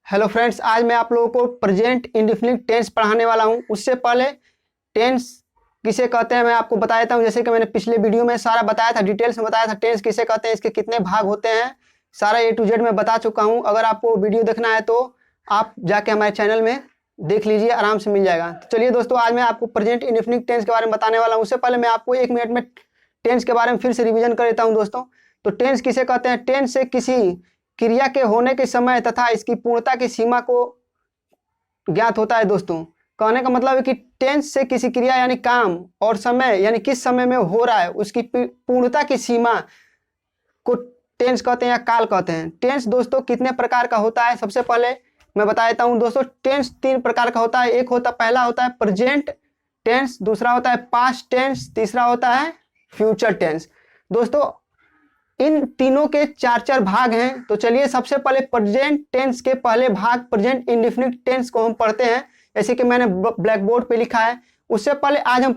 Hello friends, आज मैं आप लोगों को प्रेजेंट इंडेफिनिट टेंस पढ़ाने वाला हूं। उससे पहले टेंस किसे कहते हैं मैं आपको बता देता हूं। जैसे कि मैंने पिछले वीडियो में सारा बताया था, डिटेल्स में बताया था टेंस किसे कहते हैं, इसके कितने भाग होते हैं, सारा A to Z मैं बता चुका हूं। अगर आपको वीडियो देखना है तो आप जाके हमारे चैनल में देख लीजिए, आराम से मिल जाएगा। तो चलिए दोस्तों, आज मैं आपको प्रेजेंट इंडेफिनिट टेंस के बारे में बताने वाला हूँ। उससे पहले मैं आपको 1 मिनट में टेंस के बारे में फिर से रिविजन कर देता हूँ दोस्तों। तो टेंस किसे कहते हैं? टेंस से किसी क्रिया के होने के समय तथा इसकी पूर्णता की सीमा को ज्ञात होता है दोस्तों। कहने का मतलब है कि टेंस से किसी क्रिया यानी काम और समय यानी किस समय में हो रहा है उसकी पूर्णता की सीमा को टेंस कहते हैं या काल कहते हैं। टेंस दोस्तों कितने प्रकार का होता है, सबसे पहले मैं बता देता हूं दोस्तों। टेंस 3 प्रकार का होता है। पहला होता है प्रेजेंट टेंस, दूसरा होता है पास्ट टेंस, तीसरा होता है फ्यूचर टेंस। दोस्तों इन तीनों के 4 भाग हैं। तो चलिए सबसे पहले प्रेजेंट टेंस के पहले भाग प्रेजेंट इंडेफिनिट टेंस को हम पढ़ते हैं, जैसे कि मैंने ब्लैक बोर्ड पे लिखा है। उससे पहले आज हम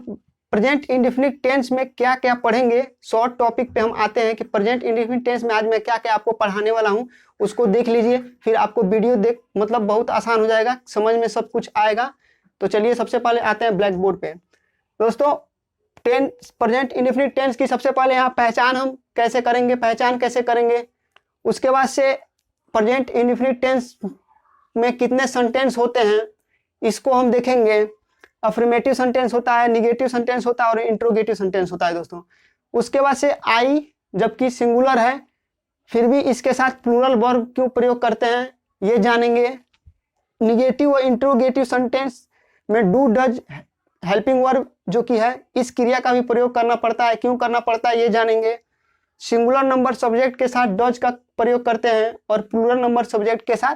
प्रेजेंट इंडेफिनिट टेंस में क्या क्या पढ़ेंगे, शॉर्ट टॉपिक पे हम आते हैं कि प्रेजेंट इंडेफिनिट टेंस में आज मैं क्या क्या आपको पढ़ाने वाला हूं, उसको देख लीजिए। फिर आपको वीडियो मतलब बहुत आसान हो जाएगा, समझ में सब कुछ आएगा। तो चलिए सबसे पहले आते हैं ब्लैक बोर्ड पे। दोस्तों प्रेजेंट इंडेफिनिट टेंस की सबसे पहले यहाँ पहचान हम कैसे करेंगे, उसके बाद से प्रेजेंट इंडेफिनिट टेंस में कितने सेंटेंस होते हैं इसको हम देखेंगे। अफर्मेटिव सेंटेंस होता है, निगेटिव सेंटेंस होता है और इंट्रोगेटिव सेंटेंस होता है दोस्तों। उसके बाद से आई जबकि सिंगुलर है फिर भी इसके साथ प्लूरल वर्ब क्यों प्रयोग करते हैं ये जानेंगे। निगेटिव और इंट्रोगेटिव सेंटेंस में डू डज हेल्पिंग वर्ब जो कि है इस क्रिया का भी प्रयोग करना पड़ता है, क्यों करना पड़ता है ये जानेंगे। सिंगुलर नंबर सब्जेक्ट के साथ डज का प्रयोग करते हैं और प्लूरल नंबर सब्जेक्ट के साथ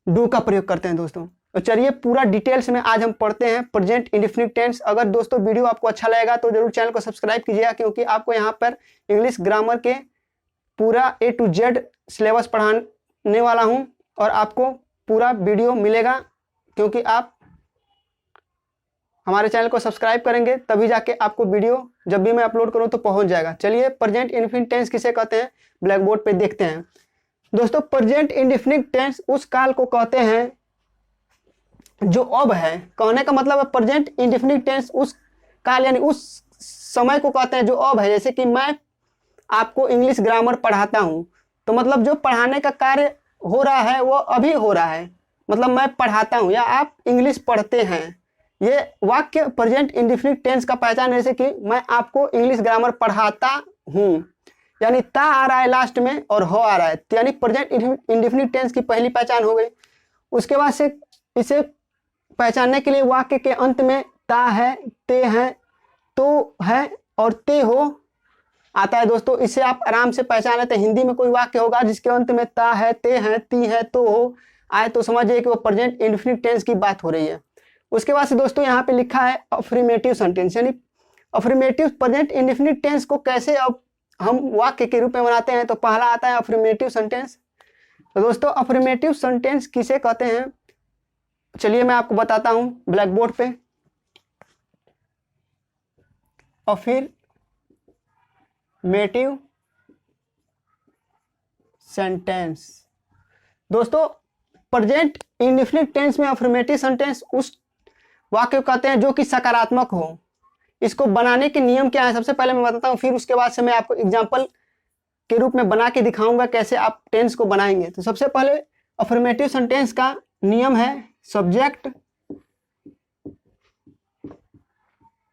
डू का प्रयोग करते हैं दोस्तों। तो चलिए पूरा डिटेल्स में आज हम पढ़ते हैं प्रेजेंट इंडेफिनिट टेंस। अगर दोस्तों वीडियो आपको अच्छा लगेगा तो जरूर चैनल को सब्सक्राइब कीजिएगा, क्योंकि आपको यहाँ पर इंग्लिश ग्रामर के पूरा A to Z सिलेबस पढ़ाने वाला हूँ और आपको पूरा वीडियो मिलेगा, क्योंकि आप हमारे चैनल को सब्सक्राइब करेंगे तभी जाके आपको वीडियो जब भी मैं अपलोड करूं तो पहुंच जाएगा। चलिए प्रेजेंट इंडेफिनिट टेंस किसे कहते हैं ब्लैक बोर्ड पे देखते हैं दोस्तों। प्रेजेंट इंडेफिनिट टेंस उस काल को कहते हैं जो अब है। कहने का मतलब है प्रेजेंट इंडेफिनिट टेंस उस काल यानी उस समय को कहते हैं जो अब है। जैसे कि मैं आपको इंग्लिश ग्रामर पढ़ाता हूं तो मतलब जो पढ़ाने का कार्य हो रहा है वो अभी हो रहा है, मतलब मैं पढ़ाता हूं या आप इंग्लिश पढ़ते हैं। ये वाक्य प्रेजेंट इंडेफिनिट टेंस का पहचान है। जैसे कि मैं आपको इंग्लिश ग्रामर पढ़ाता हूं यानी ता आ रहा है लास्ट में और हो आ रहा है, यानी प्रेजेंट इंडेफिनिट टेंस की पहली पहचान हो गई। उसके बाद से इसे पहचानने के लिए वाक्य के अंत में ता है, ते है, तो है और ते हो आता है दोस्तों। इसे आप आराम से पहचान लेते हैं। हिंदी में कोई वाक्य होगा जिसके अंत में ता है, ते है, ती है, तो हो आए तो समझिए कि वो प्रेजेंट इंडेफिनिट टेंस की बात हो रही है। उसके बाद से दोस्तों यहाँ पे लिखा है अफर्मेटिव सेंटेंस, यानी अफर्मेटिव प्रेजेंट इंडेफिनिट टेंस को कैसे अब हम वाक्य के रूप में बनाते हैं। तो पहला आता है अफर्मेटिव सेंटेंस। तो दोस्तों अफर्मेटिव सेंटेंस किसे कहते हैं चलिए मैं आपको बताता हूं ब्लैक बोर्ड पे। अफर्मेटिव सेंटेंस दोस्तों प्रेजेंट इंडेफिनिट टेंस में अफर्मेटिव सेंटेंस उस वाक्य कहते हैं जो कि सकारात्मक हो। इसको बनाने के नियम क्या है सबसे पहले मैं बताता हूं, फिर उसके बाद से मैं आपको एग्जांपल के रूप में बना के दिखाऊंगा कैसे आप टेंस को बनाएंगे। तो सबसे पहले अफर्मेटिव सेंटेंस का नियम है सब्जेक्ट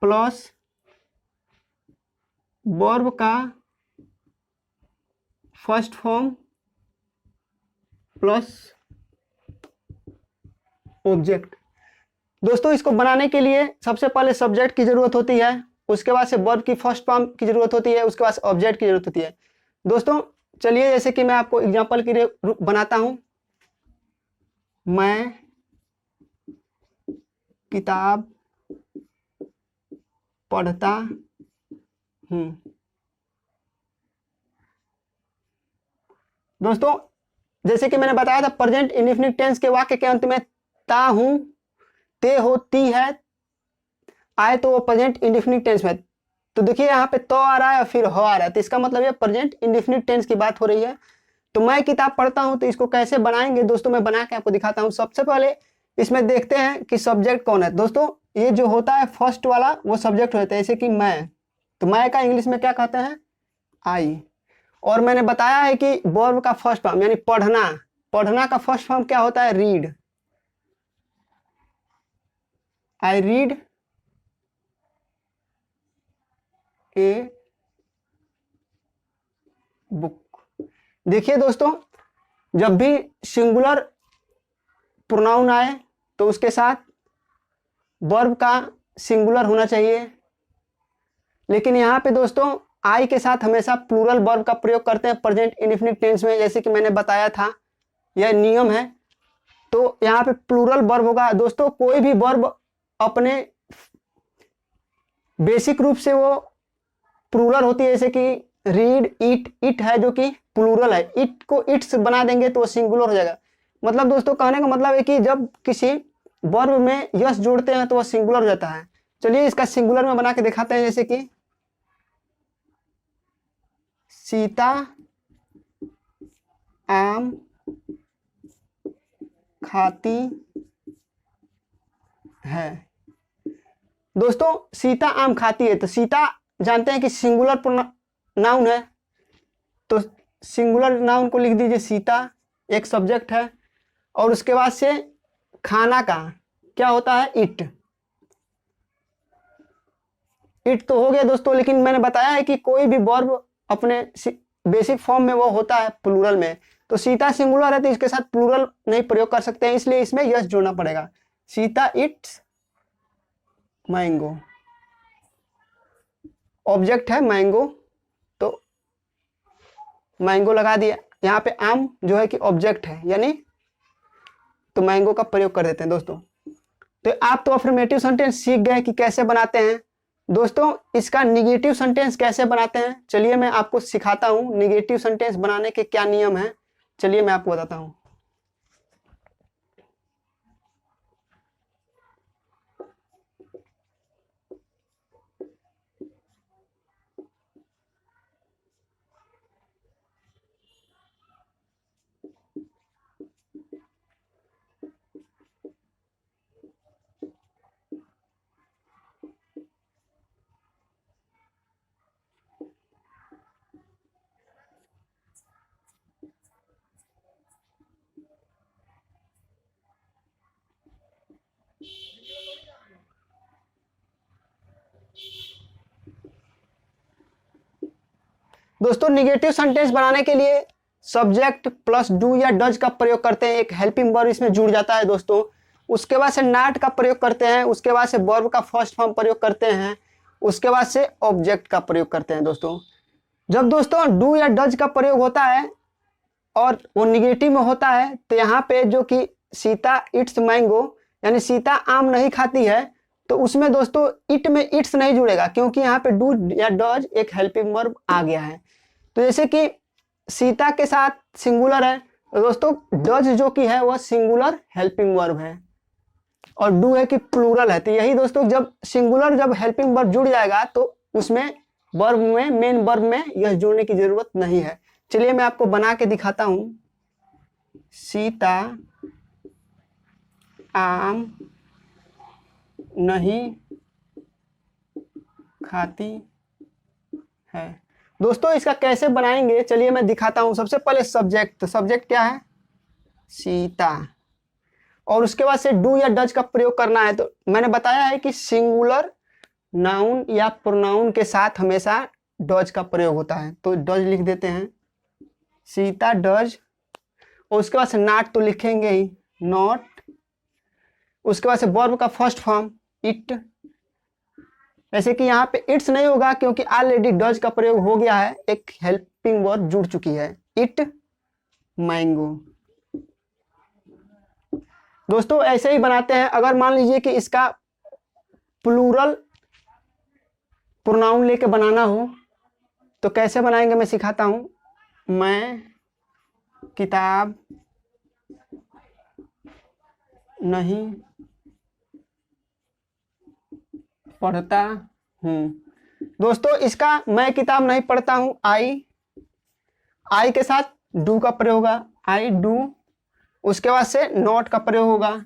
प्लस वर्ब का फर्स्ट फॉर्म प्लस ऑब्जेक्ट। दोस्तों इसको बनाने के लिए सबसे पहले सब्जेक्ट की जरूरत होती है, उसके बाद से वर्ब की फर्स्ट फॉर्म की जरूरत होती है, उसके बाद से ऑब्जेक्ट की जरूरत होती है। दोस्तों चलिए जैसे कि मैं आपको एग्जांपल के लिए बनाता हूं, मैं किताब पढ़ता हूं। दोस्तों जैसे कि मैंने बताया था प्रेजेंट इंडेफिनिट टेंस के वाक्य के अंत में ता हूं, ते हो, ती है आए तो वो प्रेजेंट इंडेफिनिट टेंस में। तो देखिए यहाँ पे तो आ रहा है और फिर हो आ रहा है, तो इसका मतलब ये प्रेजेंट इंडेफिनिट टेंस की बात हो रही है। तो मैं किताब पढ़ता हूँ, तो इसको कैसे बनाएंगे दोस्तों, मैं बना के आपको दिखाता हूँ। सबसे पहले इसमें देखते हैं कि सब्जेक्ट कौन है। दोस्तों ये जो होता है फर्स्ट वाला वो सब्जेक्ट होता है, जैसे कि मैं, तो मैं का इंग्लिश में क्या कहते हैं, आई। और मैंने बताया है कि वर्ब का फर्स्ट फॉर्म यानी पढ़ना, पढ़ना का फर्स्ट फॉर्म क्या होता है, read. I read a book. देखिए दोस्तों, जब भी सिंगुलर प्रोनाउन आए तो उसके साथ वर्ब का सिंगुलर होना चाहिए, लेकिन यहाँ पे दोस्तों आई के साथ हमेशा प्लूरल वर्ब का प्रयोग करते हैं प्रेजेंट इंडेफिनिट टेंस में, जैसे कि मैंने बताया था, यह नियम है। तो यहाँ पे प्लूरल वर्ब होगा। दोस्तों कोई भी वर्ब अपने बेसिक रूप से वो प्लूरल होती है, जैसे कि रीड, ईट, इट है जो कि प्लूरल है, इट को इट्स बना देंगे तो वो सिंगुलर हो जाएगा। मतलब दोस्तों कहने का मतलब है कि जब किसी वर्ब में यस जोड़ते हैं तो वह सिंगुलर हो जाता है। चलिए इसका सिंगुलर में बना के दिखाते हैं, जैसे कि सीता आम खाती है। दोस्तों सीता आम खाती है, तो सीता जानते हैं कि सिंगुलर नाउन है, तो सिंगुलर नाउन को लिख दीजिए सीता, एक सब्जेक्ट है। और उसके बाद से खाना का क्या होता है, इट। इट तो हो गया दोस्तों, लेकिन मैंने बताया है कि कोई भी वर्ब अपने बेसिक फॉर्म में वो होता है प्लूरल में। तो सीता सिंगुलर है तो इसके साथ प्लूरल नहीं प्रयोग कर सकते हैं, इसलिए इसमें यस जोड़ना पड़ेगा। सीता इट्स मैंगो, ऑब्जेक्ट है मैंगो, तो मैंगो लगा दिया। यहाँ पे आम जो है कि ऑब्जेक्ट है, यानी तो मैंगो का प्रयोग कर देते हैं दोस्तों। तो आप तो अफर्मेटिव सेंटेंस सीख गए कि कैसे बनाते हैं। दोस्तों इसका निगेटिव सेंटेंस कैसे बनाते हैं, चलिए मैं आपको सिखाता हूं। निगेटिव सेंटेंस बनाने के क्या नियम है, चलिए मैं आपको बताता हूं। दोस्तों निगेटिव सेंटेंस बनाने के लिए सब्जेक्ट प्लस डू या डज का प्रयोग करते हैं, एक हेल्पिंग वर्ब इसमें जुड़ जाता है दोस्तों। उसके बाद से नॉट का प्रयोग करते हैं, उसके बाद से वर्ब का फर्स्ट फॉर्म प्रयोग करते हैं, उसके बाद से ऑब्जेक्ट का प्रयोग करते हैं दोस्तों। जब दोस्तों डू या डज का प्रयोग होता है और वो निगेटिव में होता है, तो यहाँ पे जो कि सीता इट्स मैंगो यानी सीता आम नहीं खाती है, तो उसमें दोस्तों इट में इट्स नहीं जुड़ेगा, क्योंकि यहाँ पे डू या डज एक हेल्पिंग वर्ब आ गया है। तो जैसे कि सीता के साथ सिंगुलर है, तो दोस्तों डज जो कि है वह सिंगुलर हेल्पिंग वर्ब है, और डू है कि प्लूरल है। तो यही दोस्तों जब सिंगुलर जब हेल्पिंग वर्ब जुड़ जाएगा तो उसमें वर्ब में मेन वर्ब में यह जोड़ने की जरूरत नहीं है। चलिए मैं आपको बना के दिखाता हूं। सीता आम नहीं खाती है। दोस्तों इसका कैसे बनाएंगे चलिए मैं दिखाता हूं। सबसे पहले सब्जेक्ट, तो सब्जेक्ट क्या है, सीता, और उसके बाद से डू या डज का प्रयोग करना है। तो मैंने बताया है कि सिंगुलर नाउन या प्रोनाउन के साथ हमेशा डज का प्रयोग होता है, तो डज लिख देते हैं, सीता डज। और उसके बाद से नॉट तो लिखेंगे ही, नॉट। उसके बाद से वर्ब का फर्स्ट फॉर्म इट, ऐसे कि यहाँ पे इट्स नहीं होगा क्योंकि ऑलरेडी डज का प्रयोग हो गया है, एक हेल्पिंग वर्ब जुड़ चुकी है, इट मैंगो। दोस्तों ऐसे ही बनाते हैं। अगर मान लीजिए कि इसका प्लूरल प्रोनाउन लेके बनाना हो तो कैसे बनाएंगे मैं सिखाता हूं। मैं किताब नहीं पढ़ता हूं। दोस्तों इसका मैं किताब नहीं पढ़ता हूं, आई के साथ डू का प्रयोग होगा, आई डू। उसके बाद से नॉट का प्रयोग होगा,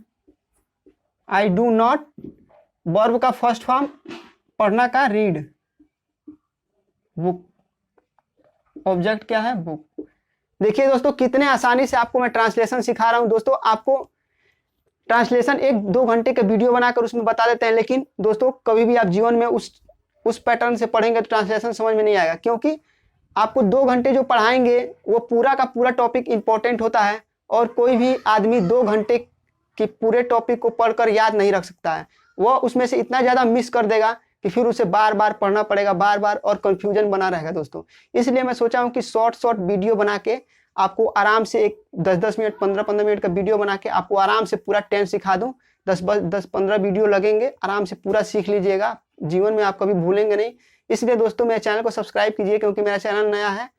आई डू नॉट। वर्ब का फर्स्ट फॉर्म पढ़ना का रीड, बुक। ऑब्जेक्ट क्या है, बुक। देखिए दोस्तों कितने आसानी से आपको मैं ट्रांसलेशन सिखा रहा हूं। दोस्तों आपको ट्रांसलेशन 1-2 घंटे का वीडियो बनाकर उसमें बता देते हैं, लेकिन दोस्तों कभी भी आप जीवन में उस पैटर्न से पढ़ेंगे तो ट्रांसलेशन समझ में नहीं आएगा, क्योंकि आपको 2 घंटे जो पढ़ाएंगे वो पूरा का पूरा टॉपिक इंपॉर्टेंट होता है, और कोई भी आदमी 2 घंटे के पूरे टॉपिक को पढ़कर याद नहीं रख सकता है। वह उसमें से इतना ज़्यादा मिस कर देगा कि फिर उसे बार बार पढ़ना पड़ेगा, बार बार, और कंफ्यूजन बना रहेगा दोस्तों। इसलिए मैं सोचा हूँ कि शॉर्ट वीडियो बना के आपको आराम से एक 10-10 मिनट 15-15 मिनट का वीडियो बना के आपको आराम से पूरा टेंस सिखा दूँ। 10-15 वीडियो लगेंगे, आराम से पूरा सीख लीजिएगा, जीवन में आप कभी भूलेंगे नहीं। इसलिए दोस्तों मेरे चैनल को सब्सक्राइब कीजिए, क्योंकि मेरा चैनल नया है,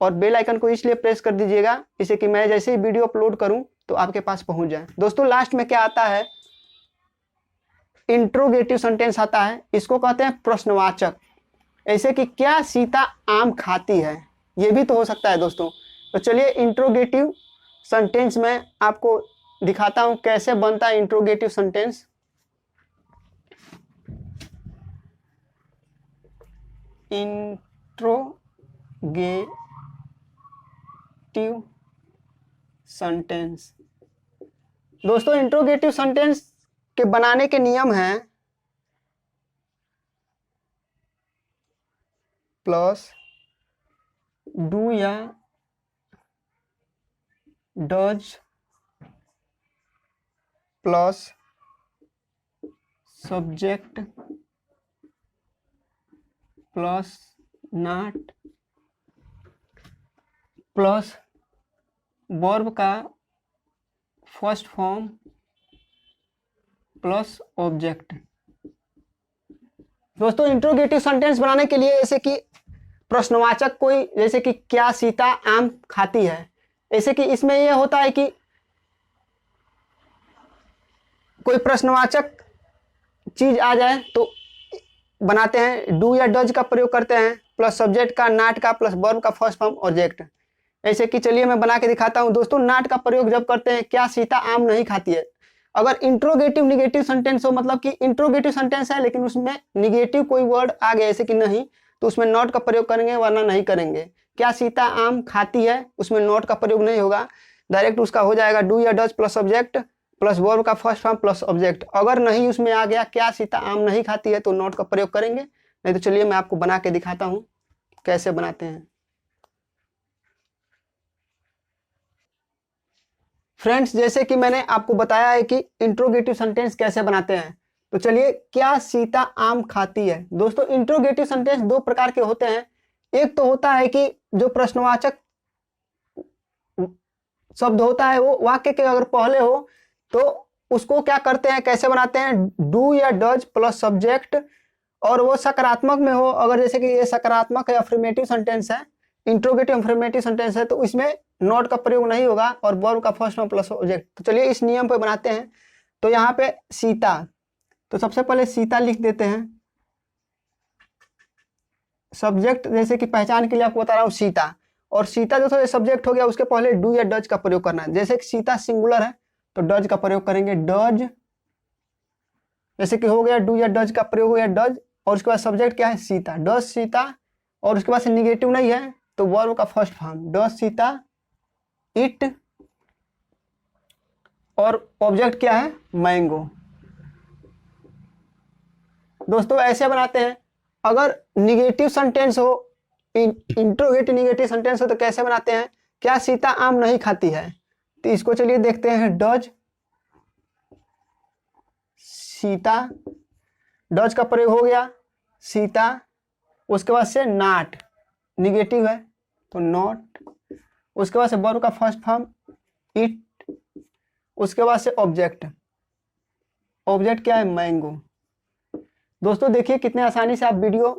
और बेल आइकन को इसलिए प्रेस कर दीजिएगा इसे कि मैं जैसे ही वीडियो अपलोड करूं तो आपके पास पहुंच जाए। दोस्तों लास्ट में क्या आता है, इंट्रोगेटिव सेंटेंस आता है, इसको कहते हैं प्रश्नवाचक। ऐसे कि क्या सीता आम खाती है, ये भी तो हो सकता है दोस्तों। तो चलिए इंट्रोगेटिव सेंटेंस में आपको दिखाता हूं कैसे बनता है इंट्रोगेटिव सेंटेंस। Interrogative sentence. दोस्तों इंट्रोगेटिव सेंटेंस के बनाने के नियम हैं प्लस डू या does plus subject plus not plus verb का फर्स्ट फॉर्म प्लस ऑब्जेक्ट। दोस्तों इंट्रोगेटिव सेंटेंस बनाने के लिए जैसे कि प्रश्नवाचक कोई, जैसे कि क्या सीता आम खाती है, ऐसे कि इसमें यह होता है कि कोई प्रश्नवाचक चीज आ जाए तो बनाते हैं, डू या डज का प्रयोग करते हैं, प्लस सब्जेक्ट का, नॉट का, प्लस वर्ब का फर्स्ट फॉर्म ऑब्जेक्ट। ऐसे कि चलिए मैं बना के दिखाता हूं। दोस्तों नॉट का प्रयोग जब करते हैं, क्या सीता आम नहीं खाती है, अगर इंट्रोगेटिव निगेटिव सेंटेंस हो, मतलब कि इंट्रोगेटिव सेंटेंस है लेकिन उसमें निगेटिव कोई वर्ड आ गया ऐसे कि नहीं, तो उसमें नॉट का प्रयोग करेंगे, वरना नहीं करेंगे। क्या सीता आम खाती है, उसमें नॉट का प्रयोग नहीं होगा, डायरेक्ट उसका हो जाएगा डू या does plus subject plus verb का फर्स्ट फॉर्म प्लस ऑब्जेक्ट। अगर नहीं उसमें आ गया क्या सीता आम नहीं खाती है, तो नॉट का प्रयोग करेंगे। नहीं तो चलिए मैं आपको बना के दिखाता हूं कैसे बनाते हैं। फ्रेंड्स जैसे कि मैंने आपको बताया है कि इंट्रोगेटिव सेंटेंस कैसे बनाते हैं, तो चलिए क्या सीता आम खाती है। दोस्तों इंट्रोगेटिव सेंटेंस 2 प्रकार के होते हैं। एक तो होता है कि जो प्रश्नवाचक शब्द होता है वो वाक्य के अगर पहले हो तो उसको क्या करते हैं, कैसे बनाते हैं, डू या डज प्लस सब्जेक्ट, और वो सकारात्मक में हो, अगर जैसे कि ये सकारात्मक है, अफर्मेटिव सेंटेंस है, इंट्रोगेटिव अफर्मेटिव सेंटेंस है, तो इसमें नॉट का प्रयोग नहीं होगा और वर्ब का फर्स्ट फॉर्म प्लस ऑब्जेक्ट। तो चलिए इस नियम पे बनाते हैं। तो यहाँ पे सीता, तो सबसे पहले सीता लिख देते हैं, सब्जेक्ट जैसे कि पहचान के लिए आपको बता रहा हूँ सीता, और सीता जो सब्जेक्ट हो गया उसके पहले डू या डज का प्रयोग करना है। जैसे कि सीता सिंगुलर है तो डज का प्रयोग करेंगे, डज। जैसे कि हो गया डू या डज का प्रयोग हो गया डज, और उसके बाद सब्जेक्ट क्या है, सीता, डज सीता, और उसके बाद से निगेटिव नहीं है तो वर्ब का first form does Sita it, और ऑब्जेक्ट क्या है, मैंगो। दोस्तों ऐसे बनाते हैं। अगर निगेटिव सेंटेंस हो, इंट्रोगेटिव निगेटिव सेंटेंस हो, तो कैसे बनाते हैं, क्या सीता आम नहीं खाती है, तो इसको चलिए देखते हैं। डज सीता, डज का प्रयोग हो गया सीता, उसके बाद से नॉट, निगेटिव है तो नॉट, उसके बाद से वर्ब का फर्स्ट फॉर्म इट, उसके बाद से ऑब्जेक्ट, ऑब्जेक्ट क्या है, मैंगो। दोस्तों देखिए कितने आसानी से आप वीडियो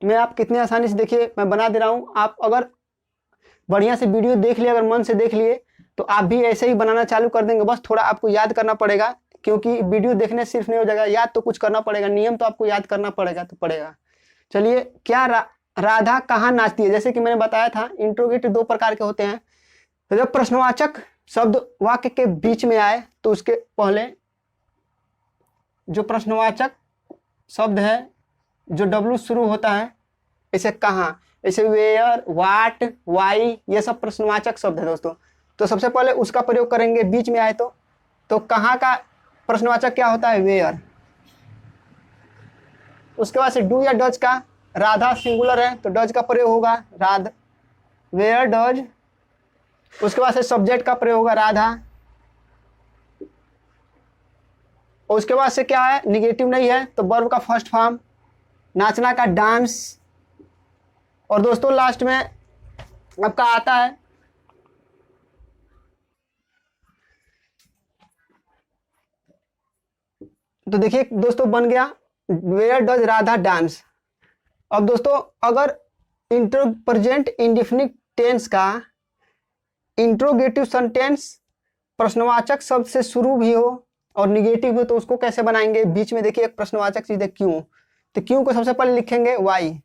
में आप कितने आसानी से, देखिए मैं बना दे रहा हूं। आप अगर बढ़िया से वीडियो देख लिए, अगर मन से देख लिए, तो आप भी ऐसे ही बनाना चालू कर देंगे। बस थोड़ा आपको याद करना पड़ेगा, क्योंकि वीडियो देखने सिर्फ नहीं हो जाएगा, याद तो कुछ करना पड़ेगा, नियम तो आपको याद करना पड़ेगा तो पड़ेगा। चलिए क्या राधा कहाँ नाचती है। जैसे कि मैंने बताया था इंट्रोगेटिव दो प्रकार के होते हैं। तो जब प्रश्नवाचक शब्द वाक्य के बीच में आए तो उसके पहले जो प्रश्नवाचक शब्द है जो W शुरू होता है, इसे कहाँ, जैसे वेयर, वाट, वाई, ये सब प्रश्नवाचक शब्द है दोस्तों। तो सबसे पहले उसका प्रयोग करेंगे बीच में आए तो कहाँ का प्रश्नवाचक क्या होता है, वेयर। उसके बाद से डू या डज का, राधा सिंगुलर है तो डज का प्रयोग होगा राधा, वेयर डज। उसके बाद से सब्जेक्ट का प्रयोग होगा राधा। और उसके बाद से क्या है, निगेटिव नहीं है तो वर्ब का फर्स्ट फॉर्म, नाचना का डांस। और दोस्तों लास्ट में आपका आता है तो देखिए दोस्तों बन गया वेयर डज राधा डांस। अब दोस्तों अगर प्रेजेंट इंडेफिनिट टेंस का इंट्रोगेटिव सेंटेंस प्रश्नवाचक शब्द से शुरू भी हो और निगेटिव हो तो उसको कैसे बनाएंगे। बीच में देखिए एक प्रश्नवाचक चीज है क्यों, तो क्यों को सबसे पहले लिखेंगे वाई।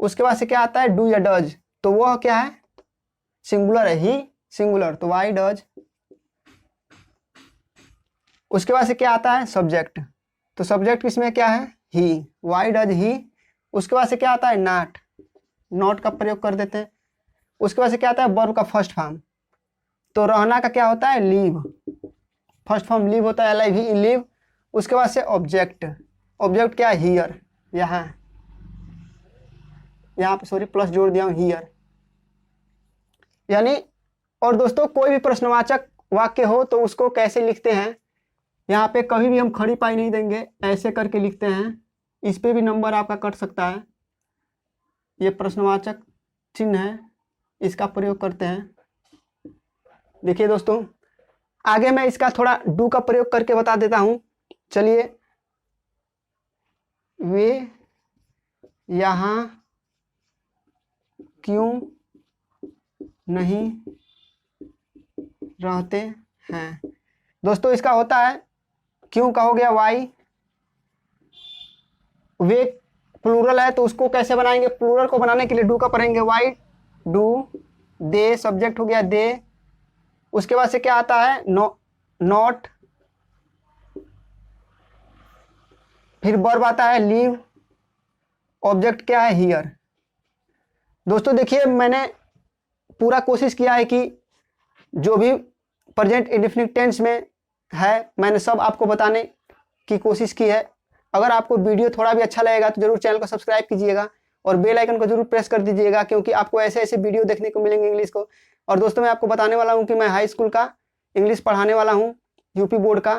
उसके बाद से क्या आता है डू या डज, तो वह क्या है, सिंगुलर है, ही सिंगुलर, तो वाई डज। उसके बाद से क्या आता है सब्जेक्ट, तो सब्जेक्ट किसमें क्या है, ही, वाई डज ही। उसके बाद से क्या आता है नॉट, नॉट का प्रयोग कर देते हैं। उसके बाद से क्या आता है वर्ब का फर्स्ट फॉर्म, तो रहना का क्या होता है लीव, फर्स्ट फॉर्म लीव होता है, LIV लीव। उसके बाद से ऑब्जेक्ट, ऑब्जेक्ट क्या है हियर, यहाँ पे सॉरी प्लस जोड़ दिया हूँ हियर, यानी। और दोस्तों कोई भी प्रश्नवाचक वाक्य हो तो उसको कैसे लिखते हैं, यहाँ पे कभी भी हम खड़ी पाई नहीं देंगे, ऐसे करके लिखते हैं। इस पे भी नंबर आपका कट सकता है, ये प्रश्नवाचक चिन्ह है, इसका प्रयोग करते हैं। देखिए दोस्तों आगे मैं इसका थोड़ा डू का प्रयोग करके बता देता हूं। चलिए, वे यहाँ क्यों नहीं रहते हैं। दोस्तों इसका होता है क्यों का हो गया वाई, वे प्लूरल है तो उसको कैसे बनाएंगे, प्लूरल को बनाने के लिए डू का पढ़ेंगे, वाई डू, दे सब्जेक्ट हो गया दे। उसके बाद से क्या आता है नॉट, फिर वर्ब आता है लीव, ऑब्जेक्ट क्या है हियर। दोस्तों देखिए मैंने पूरा कोशिश किया है कि जो भी प्रेजेंट इंडेफिनिट टेंस में है मैंने सब आपको बताने की कोशिश की है। अगर आपको वीडियो थोड़ा भी अच्छा लगेगा तो जरूर चैनल को सब्सक्राइब कीजिएगा और बेल आइकन को जरूर प्रेस कर दीजिएगा, क्योंकि आपको ऐसे ऐसे वीडियो देखने को मिलेंगे इंग्लिश को। और दोस्तों मैं आपको बताने वाला हूं कि मैं हाई स्कूल का इंग्लिश पढ़ाने वाला हूं, यूपी बोर्ड का,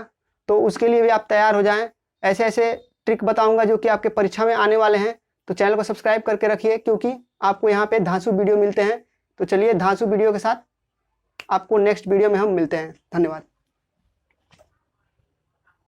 तो उसके लिए भी आप तैयार हो जाएं। ऐसे ऐसे ट्रिक बताऊंगा जो कि आपके परीक्षा में आने वाले हैं, तो चैनल को सब्सक्राइब करके रखिए क्योंकि आपको यहाँ पे धांसू वीडियो मिलते हैं। तो चलिए धांसू वीडियो के साथ आपको नेक्स्ट वीडियो में हम मिलते हैं। धन्यवाद।